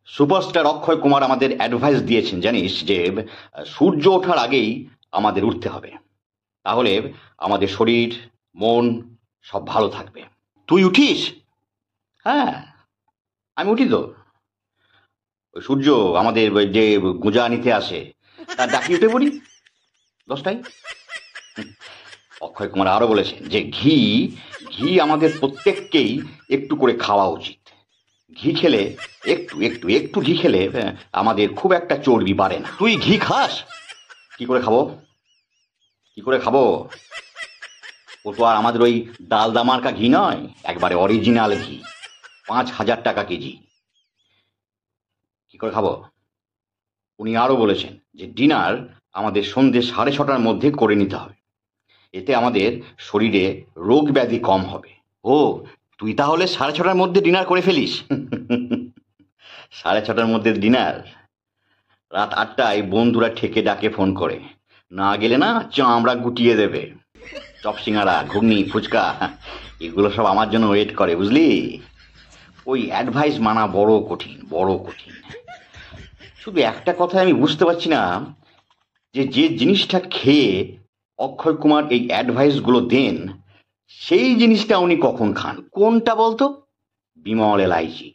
Superstar Akshay Kumar আমাদের advice দিয়েছেন জানিস যে সূর্য ওঠার আগেই আমাদের উঠতে হবে। তাহলে আমাদের শরীর মন সব ভালো থাকবে। তুই উঠিস? হ্যাঁ, আমি উঠি তো। ওই সূর্য আমাদের ওই যে গুঁজা নিতে আসে তার ডাকি উঠে পড়ি 10টায়। অক্ষয় কুমার আরো বলেছেন যে ঘি ঘি আমাদের প্রত্যেককেই একটু করে খাওয়া উচিত। ঘি খেলে একটু একটু একটু ঘি খেলে আমাদের খুব একটা চর্বি বাড়ে না। তুই ঘি খাস? কি করে খাবো? কি করে খাবো? ও তো আর আমাদের ওই ডালদা মার্কা ঘি নয়, একবারে অরিজিনাল ঘি, 5,000 টাকা কেজি। কি করে খাবো? উনি আরো বলেছেন যে ডিনার আমাদের সন্ধ্যে 6:30টার মধ্যে করে নিতে হবে। এতে আমাদের শরীরে রোগ ব্যাধি কম হবে। ও, তুই তাহলে 6:30টার মধ্যে ডিনার করে ফেলিস? 6:30টার মধ্যে ডিনার? রাত 8টায় বন্ধুরা ঠেকে ডাকে ফোন করে, না গেলে না চামড়া গুটিয়ে দেবে। চপ সিঙ্গারা ঘুগনি ফুচকা এগুলো সব আমার জন্য ওয়েট করে, বুঝলি? ওই অ্যাডভাইস মানা বড় কঠিন, বড় কঠিন। শুধু একটা কথা আমি বুঝতে পারছি না, যে যে জিনিসটা খেয়ে অক্ষয় কুমার এই অ্যাডভাইসগুলো দেন সেই জিনিসটা উনি কখন খান? কোনটা বলতো? বিমল এলাইচি।